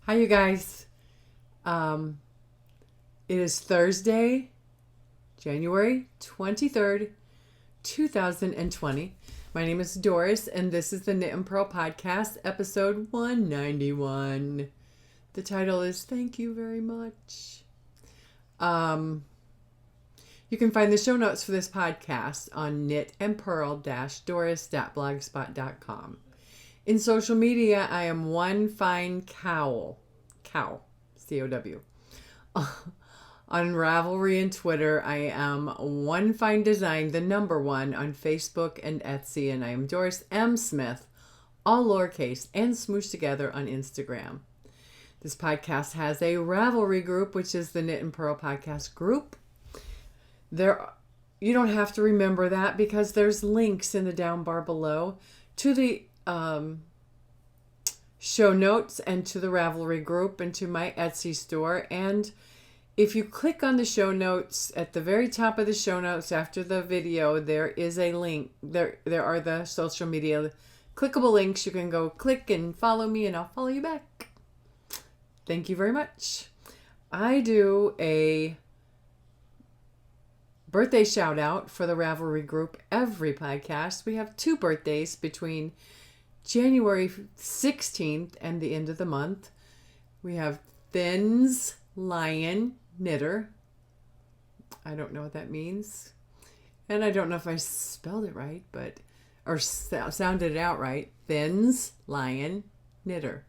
Hi, you guys. It is Thursday, January 23rd, 2020. My name is Doris, and this is the Knit and Purl Podcast, episode 191. The title is Thank You Very Much. You can find the show notes for this podcast on knitandpurl-doris.blogspot.com. In social media, I am One Fine Cow, C-O-W. On Ravelry and Twitter, I am One Fine Design, the number one on Facebook and Etsy, and I am Doris M. Smith, all lowercase and smooshed together on Instagram. This podcast has a Ravelry group, which is the Knit and Purl Podcast group. You don't have to remember that because there's links in the down bar below to the show notes and to the Ravelry group and to my Etsy store. And if you click on the show notes at the very top of the show notes after the video, there is a link. There are the social media clickable links. You can go click and follow me and I'll follow you back. Thank you very much. I do a birthday shout out for the Ravelry group every podcast. We have 2 birthdays between January 16th and the end of the month. We have Thin's Lion Knitter. I don't know what that means. And I don't know if I spelled it right, or sounded it out right. Thin's Lion Knitter.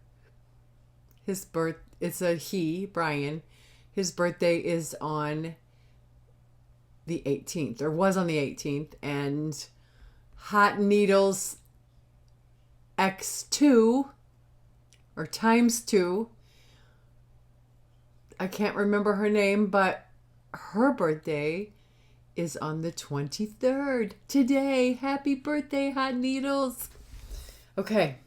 It's a he, Brian. His birthday is on the 18th, or was on the 18th, and Hot Needles X2 or times 2, I can't remember her name, but her birthday is on the 23rd today. Happy birthday, Hot Needles. Okay,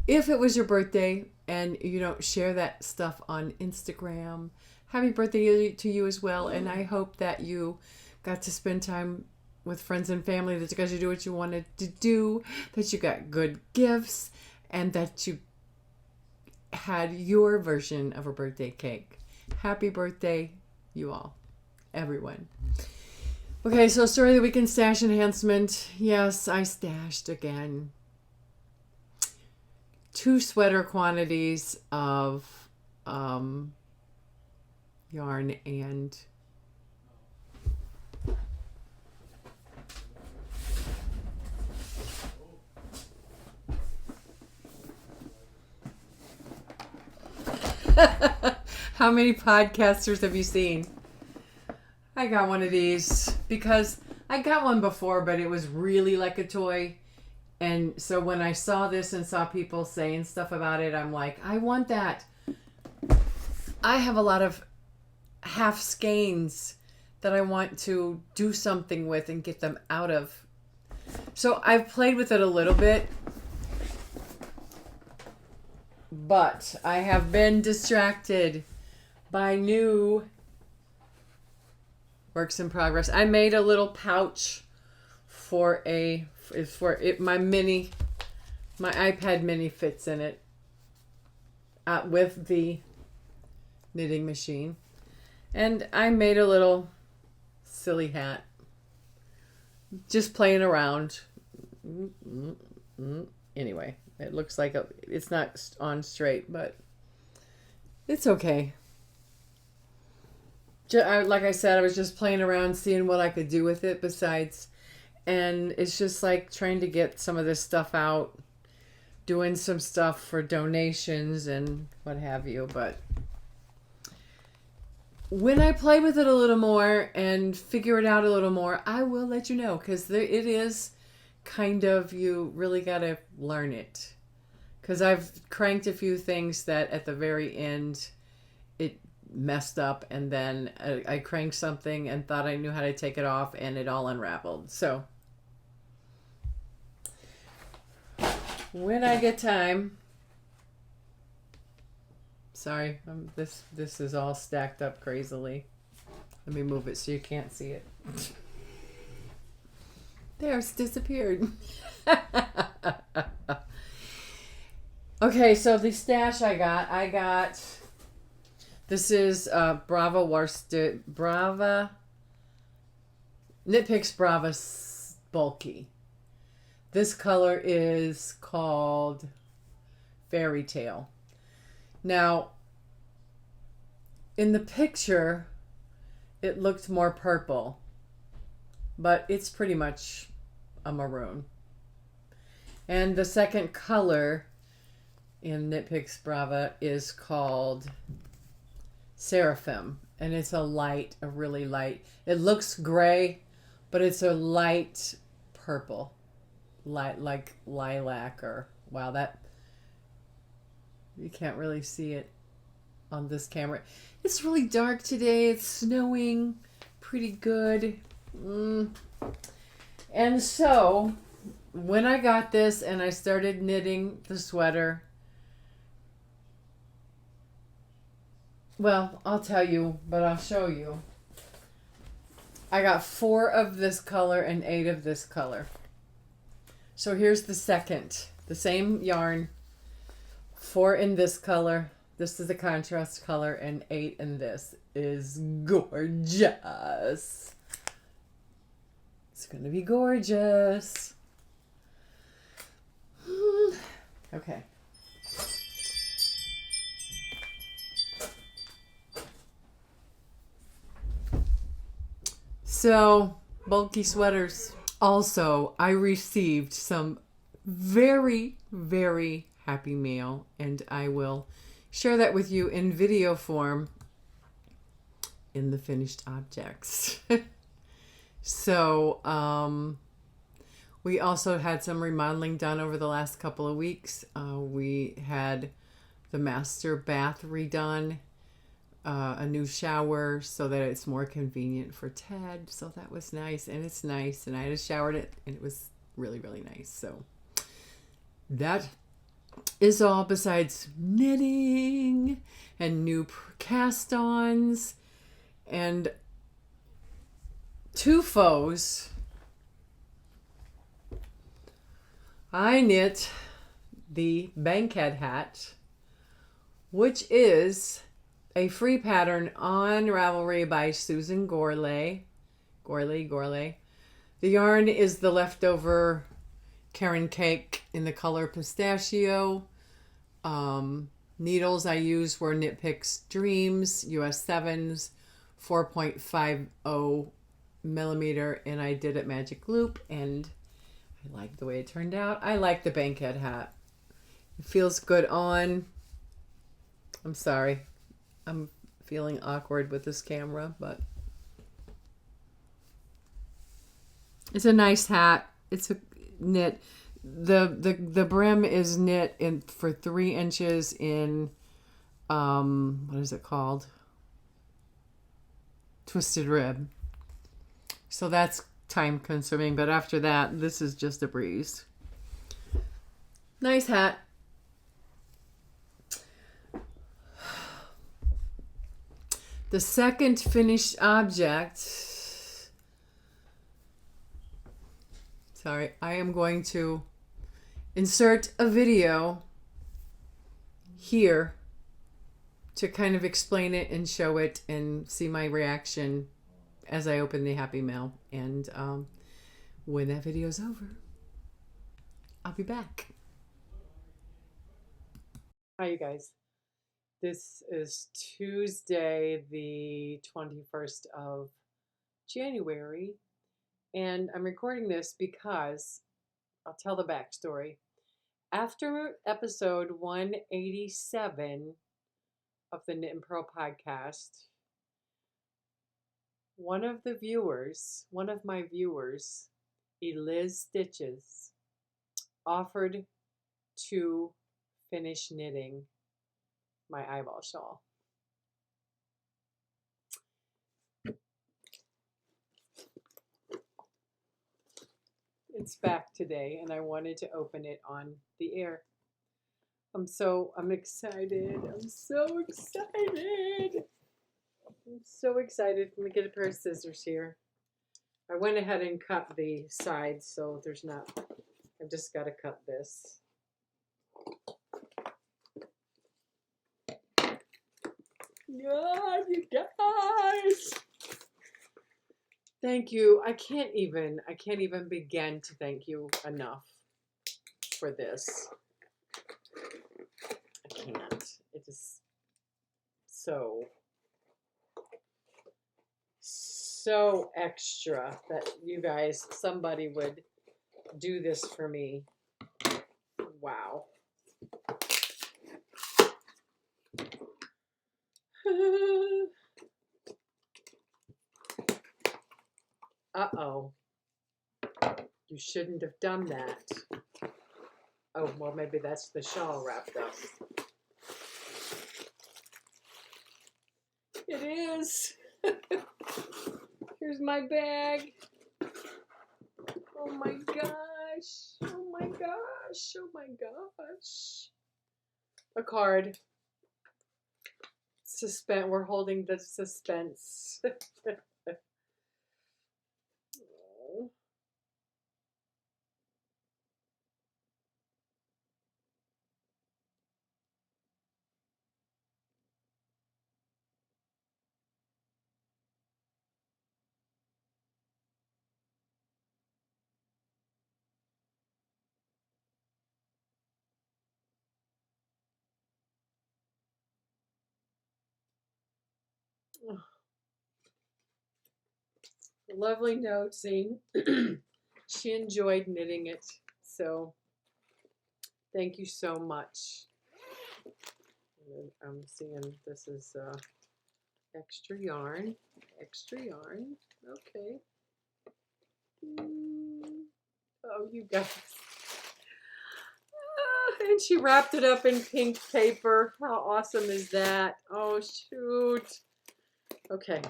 if it was your birthday and you don't share that stuff on Instagram, happy birthday to you as well, and I hope that you got to spend time with friends and family, that you got to do what you wanted to do, that you got good gifts, and that you had your version of a birthday cake. Happy birthday, you all. Everyone. Okay, so story of the week in stash enhancement. Yes, I stashed again 2 sweater quantities of yarn and how many podcasters have you seen? I got one of these because I got one before, but it was really like a toy. And so when I saw this and saw people saying stuff about it, I'm like, I want that. I have a lot of half skeins that I want to do something with and get them out of. So I've played with it a little bit, but I have been distracted by new works in progress. I made a little pouch for my iPad mini fits in it with the knitting machine. And I made a little silly hat. Just playing around. Anyway, it looks like it's not on straight, but it's okay. Like I said, I was just playing around, seeing what I could do with it besides. And it's just like trying to get some of this stuff out, doing some stuff for donations and what have you. But when I play with it a little more and figure it out a little more, I will let you know, because it is kind of, you really got to learn it. Because I've cranked a few things that at the very end it messed up, and then I cranked something and thought I knew how to take it off, and it all unraveled. So when I get time, sorry, this is all stacked up crazily. Let me move it so you can't see it. There, it's disappeared. Okay, Okay, so the stash I got, this is Brava Knitpicks Brava Bulky. This color is called Fairy Tale. Now, in the picture, it looked more purple, but it's pretty much a maroon. And the second color in Knitpicks Brava is called Seraphim, and it's a really light. It looks gray, but it's a light purple, like lilac, or wow, that you can't really see it on this camera. It's really dark today. It's snowing pretty good. And so when I got this and I started knitting the sweater, well, I'll tell you, but I'll show you. I got 4 of this color and 8 of this color. So here's the second, the same yarn, 4 in this color. This is the contrast color, and 8 in this. Is gorgeous. It's gonna be gorgeous. Okay. So, bulky sweaters. Also, I received some very, very happy mail, and I will share that with you in video form in the finished objects. So, we also had some remodeling done over the last couple of weeks. We had the master bath redone, a new shower so that it's more convenient for Ted. So that was nice, and it's nice. And I just showered it, and it was really, really nice. So that is all besides knitting and new cast-ons and 2 faux. I knit the bankhead hat, which is a free pattern on Ravelry by Susan Gorley. The yarn is the leftover Karen cake in the color pistachio. Needles I used were Knit Picks Dreams US 7s, 4.50 millimeter, and I did it magic loop, and I like the way it turned out. I like the bankhead hat. It feels good on. I'm sorry. I'm feeling awkward with this camera, but it's a nice hat. It's a knit. The brim is knit in for 3 inches in what is it called? Twisted rib. So that's time consuming, but after that, this is just a breeze. Nice hat. The second finished object, sorry, I am going to insert a video here to kind of explain it and show it and see my reaction as I open the Happy Mail. And when that video is over, I'll be back. Hi, you guys. This is Tuesday, the 21st of January, and I'm recording this because I'll tell the backstory. After episode 187 of the Knit and Purl podcast, one of my viewers, Eliz Stitches, offered to finish knitting my eyeball shawl. It's back today, and I wanted to open it on the air. I'm excited. I'm so excited. Let me get a pair of scissors here. I went ahead and cut the sides, so I've just got to cut this. God, you guys. Thank you. I can't even begin to thank you enough for this. I can't. It is so extra that you guys, somebody would do this for me. Wow. Uh-oh. You shouldn't have done that. Oh, well, maybe that's the shawl wrapped up. It is. Here's my bag. Oh my gosh. Oh my gosh. Oh my gosh. A card. Suspense. We're holding the suspense. Oh. Lovely note, scene. She enjoyed knitting it, so thank you so much. I'm seeing this is extra yarn. Okay. Oh, you guys. And she wrapped it up in pink paper. How awesome is that? Oh, shoot. Okay.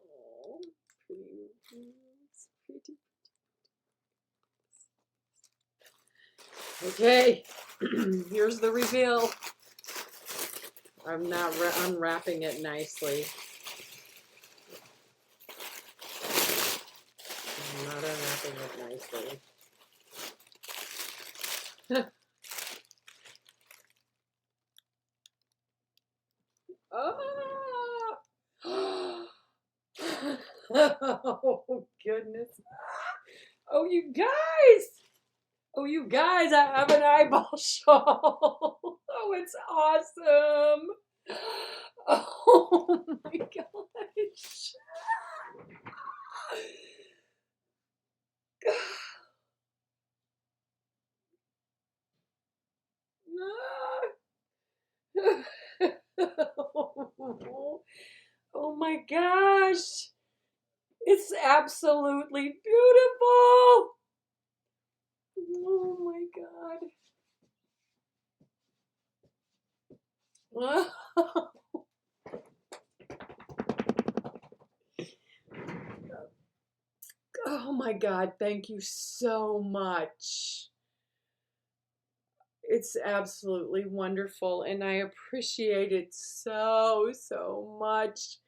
Oh, pretty. Okay, here's the reveal. I'm not unwrapping it nicely. I'm not unwrapping it nicely. Oh! Oh, goodness. Oh, you guys! Oh, you guys, I have an eyeball shawl. Oh, it's awesome. Oh, my gosh. Oh my gosh. It's absolutely beautiful. Oh my God. Oh my God, thank you so much. It's absolutely wonderful, and I appreciate it so much.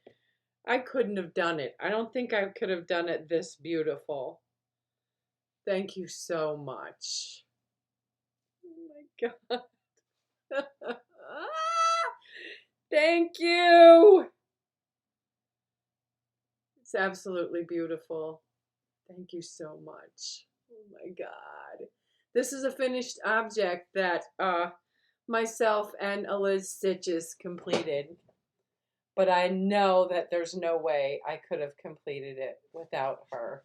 I couldn't have done it. I don't think I could have done it this beautiful. Thank you so much. Oh my God. Thank you. It's absolutely beautiful. Thank you so much. Oh my God. This is a finished object that myself and Liz Stitches completed. But I know that there's no way I could have completed it without her.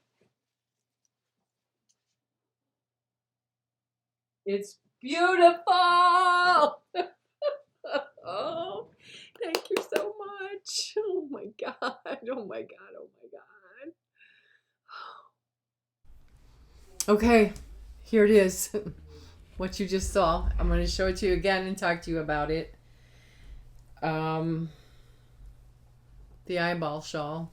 It's beautiful! Oh, thank you so much. Oh my God. Oh my God. Oh my God. Okay, here it is. What you just saw. I'm going to show it to you again and talk to you about it. The eyeball shawl.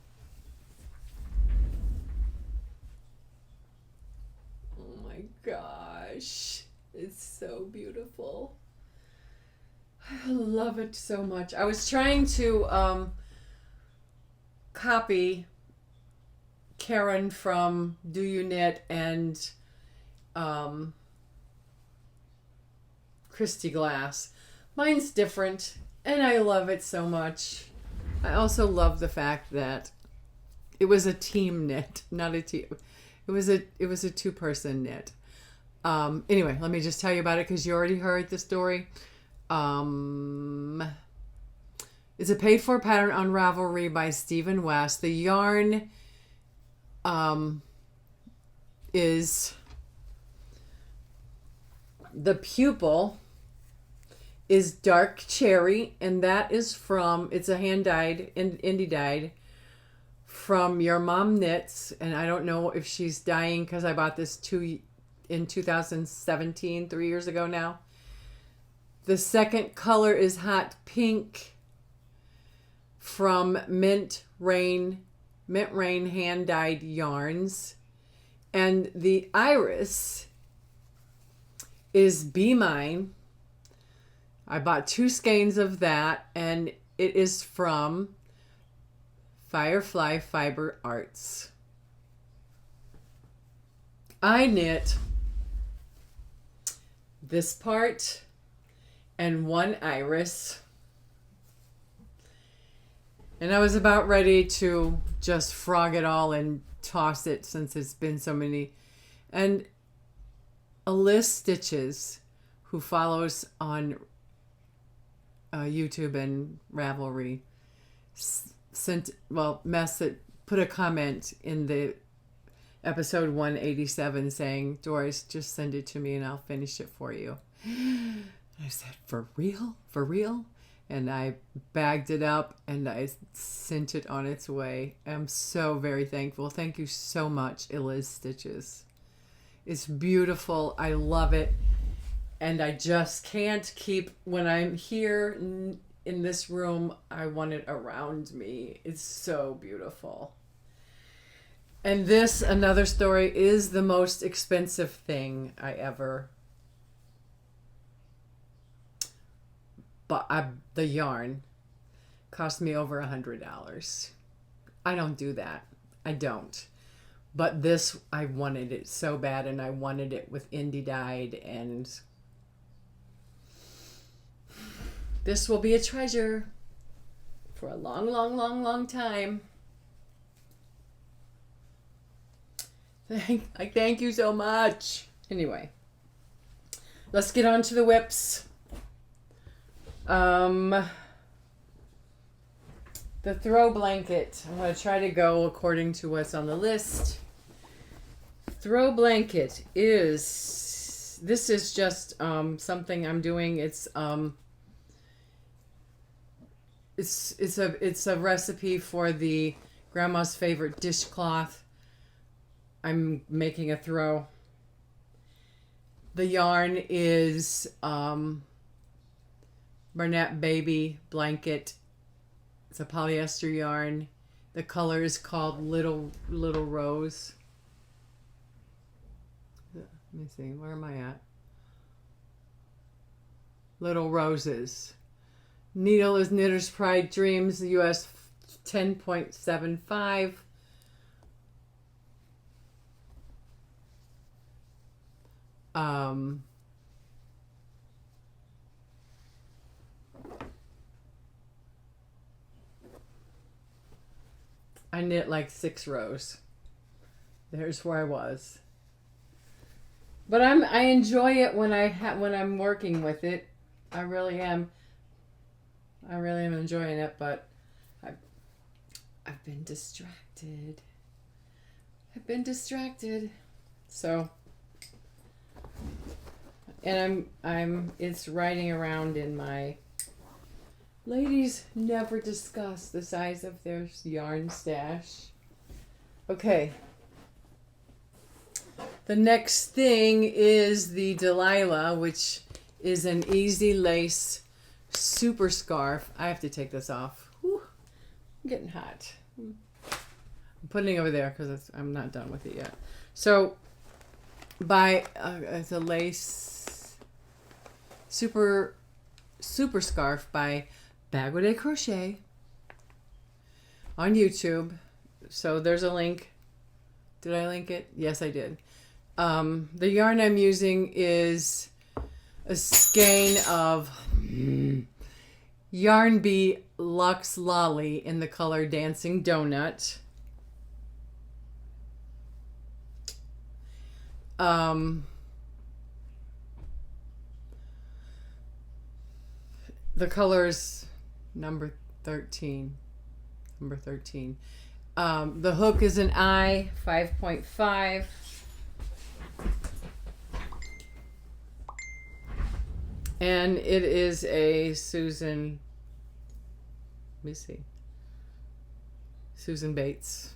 Oh my gosh. It's so beautiful. I love it so much. I was trying to copy Karen from Do You Knit and Christy Glass. Mine's different, and I love it so much. I also love the fact that it was a team knit, not a team. It was a two-person knit. Anyway, let me just tell you about it because you already heard the story. It's a paid-for pattern on Ravelry by Stephen West. The yarn is the pupil is dark cherry, and that is from, it's a hand-dyed, indie dyed, from Your Mom Knits, and I don't know if she's dyeing because I bought this in 2017, 3 years ago now. The second color is hot pink from Mint Rain hand-dyed yarns, and the iris is Be Mine. I bought 2 skeins of that, and it is from Firefly Fiber Arts. I knit this part and 1 iris, and I was about ready to just frog it all and toss it since it's been so many. And Alyssa Stitches, who follows on YouTube and Ravelry, put a comment in the episode 187 saying, Doris, just send it to me and I'll finish it for you. And I said, for real? For real? And I bagged it up and I sent it on its way. I'm so very thankful. Thank you so much, Alyssa Stitches. It's beautiful. I love it. And I just can't keep, when I'm here in this room, I want it around me. It's so beautiful. And this, another story, is the most expensive thing I ever bought. The yarn cost me over $100. I don't do that. I don't. But this, I wanted it so bad, and I wanted it with indie dyed, and this will be a treasure for a long, long, long, long time. I thank you so much. Anyway, let's get on to the whips. The throw blanket. I'm going to try to go according to what's on the list. Throw blanket is, this is just something I'm doing. It's a recipe for the grandma's favorite dishcloth. I'm making a throw. The yarn is Barnett Baby Blanket. It's a polyester yarn. The color is called Little Rose. Let me see, where am I at? Little Roses. Needle is Knitter's Pride Dreams, US 10.75. I knit like 6 rows. There's where I was. But I enjoy it when I'm working with it. I really am. I really am enjoying it, but I've been distracted. So, and it's riding around in my, ladies never discuss the size of their yarn stash. Okay. The next thing is the Delilah, which is an easy lace super scarf. I have to take this off. Whew, I'm getting hot. I'm putting it over there because I'm not done with it yet. So, it's a lace super scarf by Bagway Crochet on YouTube. So there's a link Did I link it? Yes, I did. The yarn I'm using is a skein of Yarn Bee Luxe Lolly in the color Dancing Donut. The color's number 13. Number 13. The hook is an I 5.5. And it is a Susan, let me see, Susan Bates.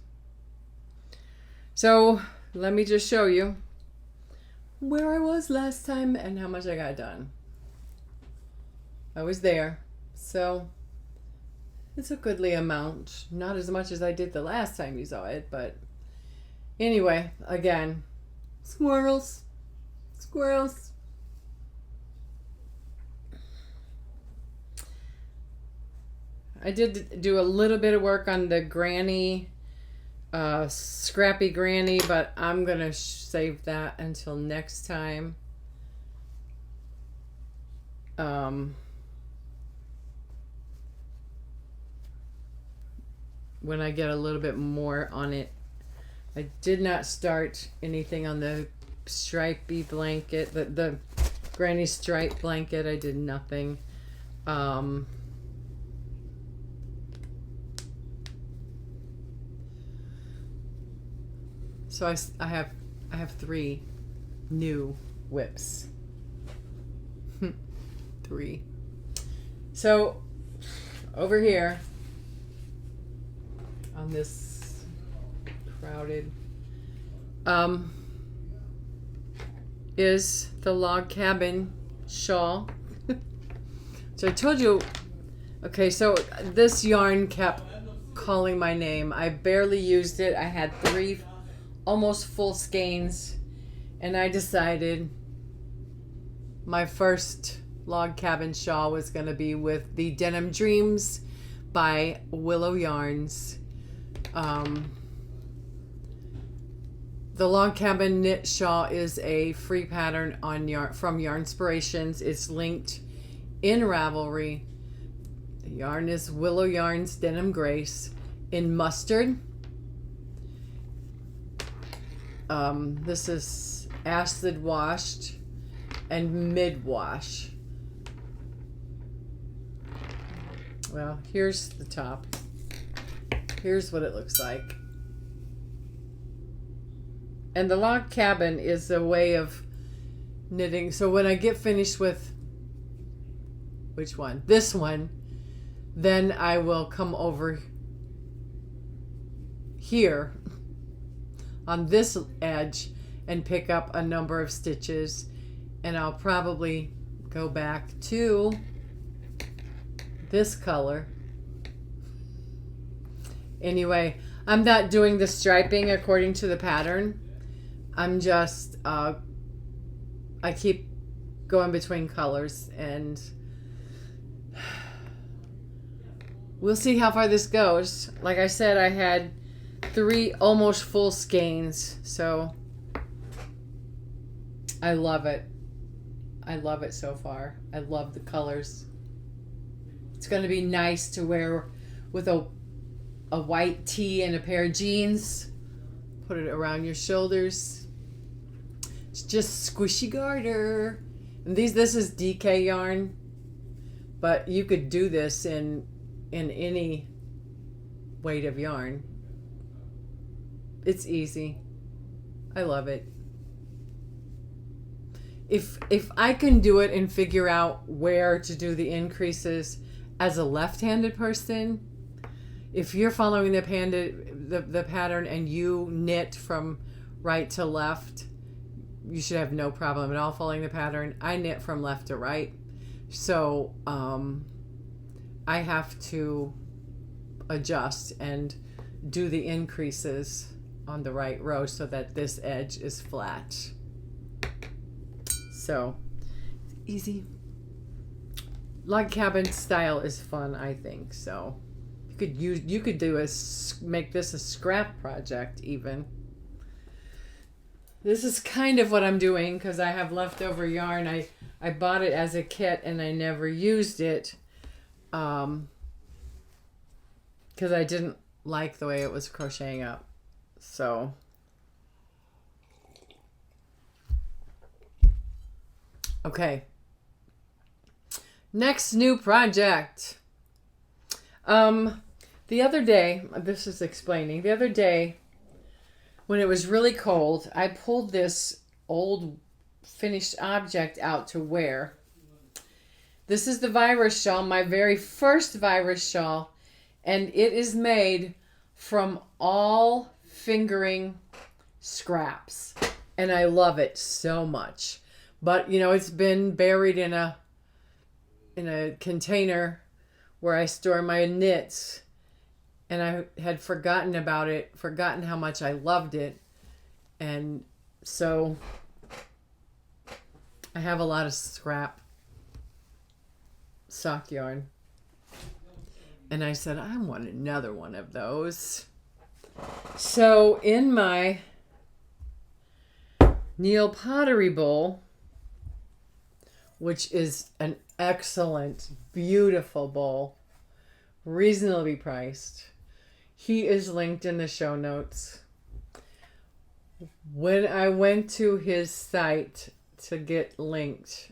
So let me just show you where I was last time and how much I got done. I was there, so it's a goodly amount. Not as much as I did the last time you saw it, but anyway, again, squirrels, squirrels. I did do a little bit of work on the granny, scrappy granny, but I'm going to save that until next time. When I get a little bit more on it. I did not start anything on the stripey blanket, the granny stripe blanket. I did nothing. So I have 3 new whips. 3. So over here on this crowded is the Log Cabin Shawl. So I told you, okay, so this yarn kept calling my name. I barely used it. I had 3 almost full skeins, and I decided my first Log Cabin Shawl was going to be with the Denim Dreams by Willow Yarns. The Log Cabin Knit Shawl is a free pattern on from Yarnspirations. It's linked in Ravelry. The yarn is Willow Yarns Denim Grace in mustard. This is acid washed and mid wash. Well, here's the top. Here's what it looks like. And the Log Cabin is a way of knitting. So when I get finished with, which one? This one, then I will come over here on this edge and pick up a number of stitches, and I'll probably go back to this color. Anyway, I'm not doing the striping according to the pattern. I'm just I keep going between colors, and we'll see how far this goes. Like I said, I had 3 almost full skeins, so I love it. I love it so far. I love the colors. It's going to be nice to wear with a white tee and a pair of jeans. Put it around your shoulders. It's just squishy garter. And this is DK yarn, but you could do this in any weight of yarn. It's easy. I love it. If I can do it and figure out where to do the increases as a left-handed person, if you're following the pattern and you knit from right to left, you should have no problem at all following the pattern. I knit from left to right, so I have to adjust and do the increases on the right row so that this edge is flat. So easy. Log cabin style is fun, I think. So you could make this a scrap project even. This is kind of what I'm doing because I have leftover yarn. I bought it as a kit and I never used it because I didn't like the way it was crocheting up. So okay. Next new project. The other day, this is explaining. The other day when it was really cold, I pulled this old finished object out to wear. This is the virus shawl, my very first virus shawl, and it is made from all fingering scraps, and I love it so much. But you know, it's been buried in a container where I store my knits, and I had forgotten about it, forgotten how much I loved it, and so I have a lot of scrap sock yarn. And I said, I want another one of those. So in my Neal Pottery bowl, which is an excellent, beautiful bowl, reasonably priced. He is linked in the show notes. When I went to his site to get linked,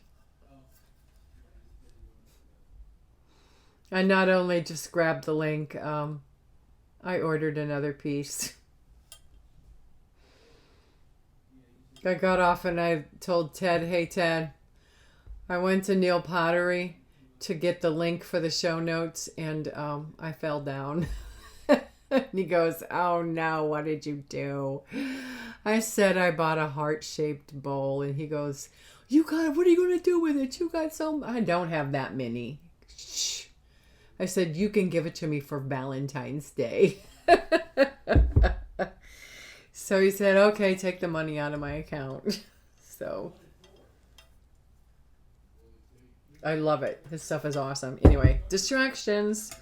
I not only just grabbed the link, I ordered another piece. I got off and I told Ted, hey Ted, I went to Neal Pottery to get the link for the show notes and I fell down. And he goes, oh no, what did you do? I said I bought a heart-shaped bowl, and he goes, what are you going to do with it? You got so, I don't have that many. Shh. I said, you can give it to me for Valentine's Day. So he said, okay, take the money out of my account. So I love it. His stuff is awesome. Anyway, distractions.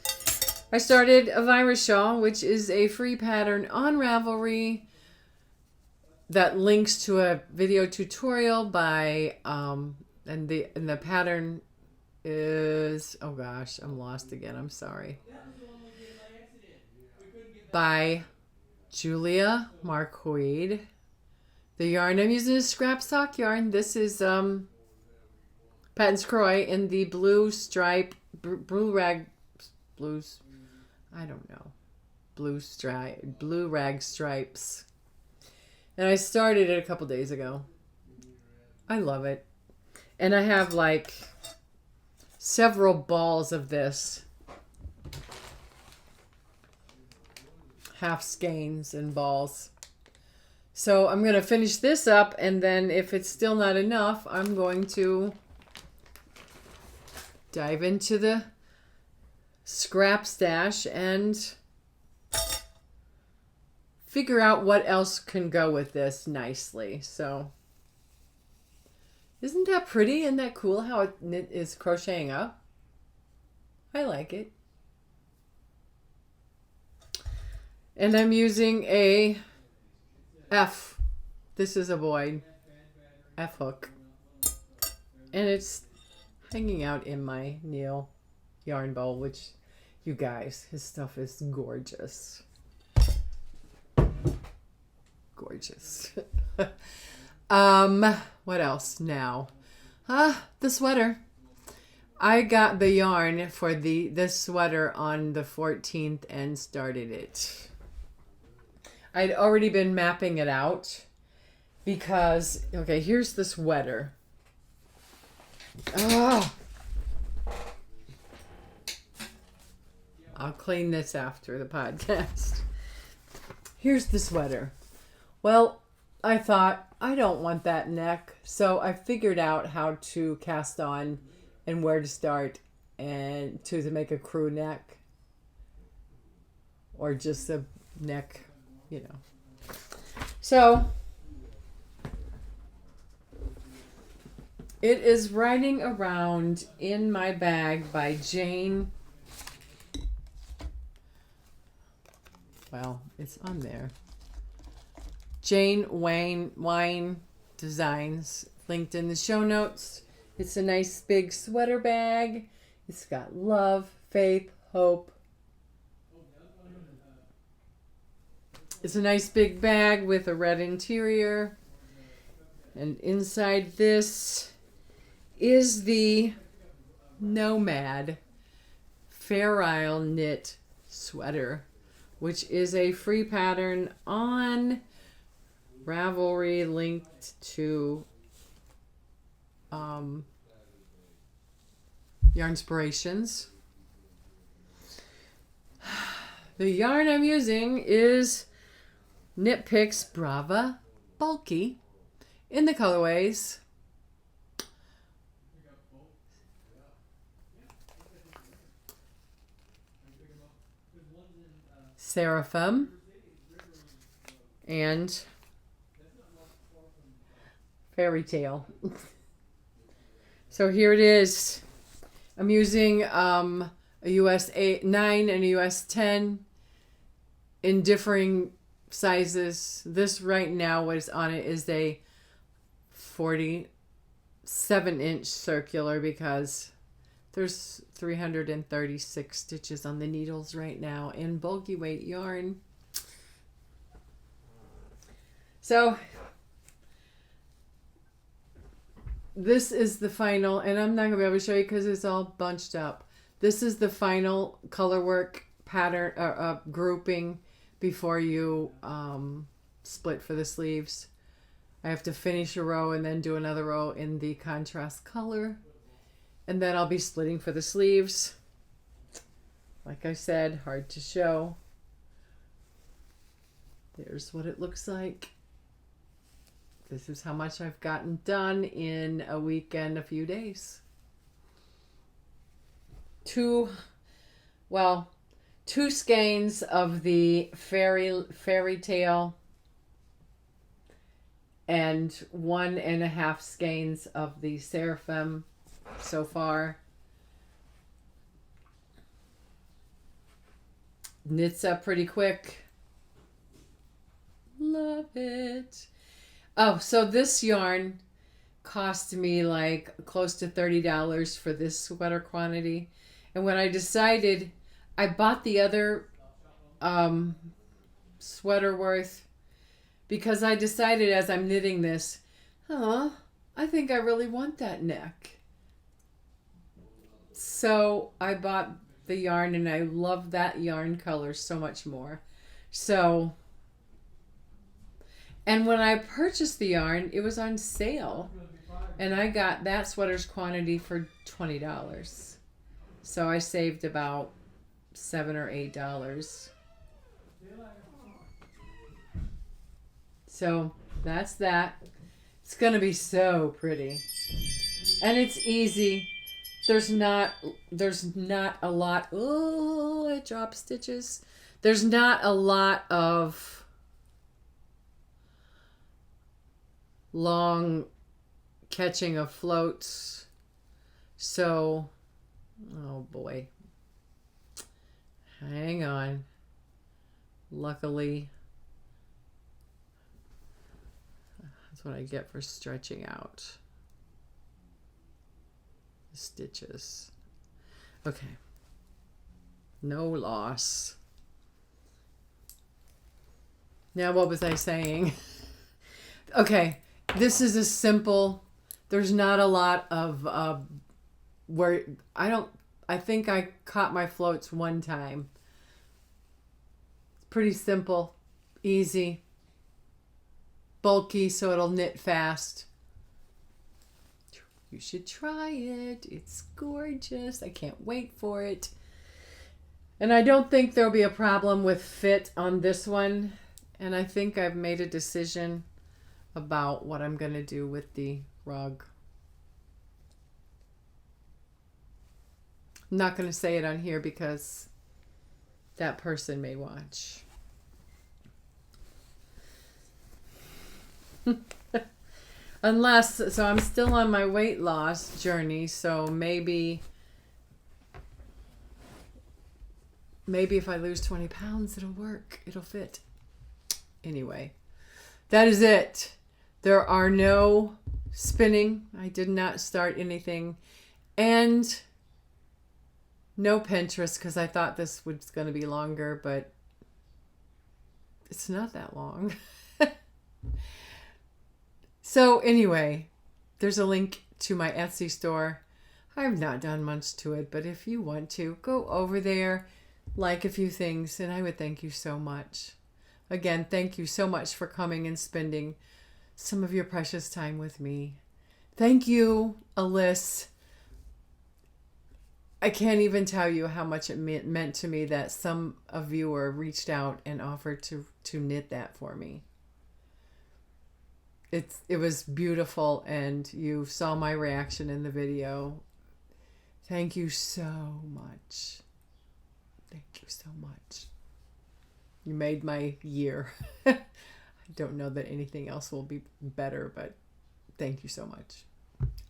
I started a virus shawl, which is a free pattern on Ravelry that links to a video tutorial by and the pattern is, oh gosh, I'm lost again. I'm sorry. By Julia Marquide. The yarn I'm using is scrap sock yarn. This is Patton's Croy in the blue stripe, blue rag stripes. And I started it a couple days ago. I love it. And I have like several balls of this. Half skeins and balls. So I'm going to finish this up, and then if it's still not enough, I'm going to dive into the scrap stash and figure out what else can go with this nicely. So isn't that pretty? Isn't that cool how it is crocheting up? I like it. And I'm using a F. This is a void F hook. And it's hanging out in my Neal yarn bowl, which, you guys, his stuff is gorgeous. Gorgeous. What else now? The sweater. I got the yarn for this sweater on the 14th and started it. I'd already been mapping it out because, okay, here's the sweater. Oh. I'll clean this after the podcast. Here's the sweater. Well, I thought, I don't want that neck, so I figured out how to cast on and where to start and to make a crew neck or just a neck, you know. So it is riding around in my bag by Jane. Well, it's on there. Jane Wine Designs, linked in the show notes. It's a nice big sweater bag. It's got love, faith, hope. It's a nice big bag with a red interior. And inside this is the Nomad Fair Isle knit sweater, which is a free pattern on Ravelry, linked to Yarnspirations. The yarn I'm using is Knit Picks Brava Bulky in the colorways Seraphim and Fairy Tale. So here it is. I'm using a US 9 and a US 10 in differing sizes. This right now, what is on it is a 47-inch circular because there's 336 stitches on the needles right now in bulky weight yarn. So this is the final, and I'm not going to be able to show you because it's all bunched up. This is the final color work pattern grouping before you split for the sleeves. I have to finish a row and then do another row in the contrast color. And then I'll be splitting for the sleeves. Like I said, hard to show. There's what it looks like. This is how much I've gotten done in a week and a few days. Two skeins of the fairy tale and 1.5 skeins of the seraphim so far. Knits up pretty quick. Love it. Oh, so this yarn cost me like close to $30 for this sweater quantity. And when I decided, I bought the other sweater worth because I decided as I'm knitting this, I think I really want that neck. So I bought the yarn and I love that yarn color so much more. So, and when I purchased the yarn, it was on sale and I got that sweater's quantity for $20. So I saved about $7 or $8. So that's that. It's going to be so pretty. And it's easy. There's not a lot. Oh, I dropped stitches. There's not a lot of long catching of floats. So, oh boy. Hang on. Luckily, that's what I get for stretching out the stitches. Okay. No loss. Now, what was I saying? Okay. This is a simple, there's not a lot of where I think I caught my floats one time. It's pretty simple, easy, bulky, so it'll knit fast. You should try it. It's gorgeous. I can't wait for it. And I don't think there'll be a problem with fit on this one. And I think I've made a decision about what I'm going to do with the rug. I'm not going to say it on here because that person may watch. Unless, so I'm still on my weight loss journey, so maybe if I lose 20 pounds, it'll work. It'll fit. Anyway, that is it. There are no spinning. I did not start anything. And no Pinterest, because I thought this was going to be longer, but it's not that long. So anyway, there's a link to my Etsy store. I've not done much to it, but if you want to, go over there, like a few things, and I would thank you so much. Again, thank you so much for coming and spending some of your precious time with me. Thank you, Alyssa. I can't even tell you how much it meant to me that some a viewer reached out and offered to knit that for me. It was beautiful, and you saw my reaction in the video. Thank you so much. Thank you so much. You made my year. I don't know that anything else will be better, but thank you so much.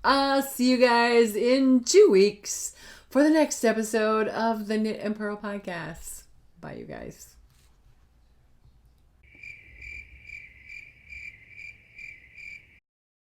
I'll see you guys in 2 weeks for the next episode of the Knit and Purl podcast. Bye, you guys.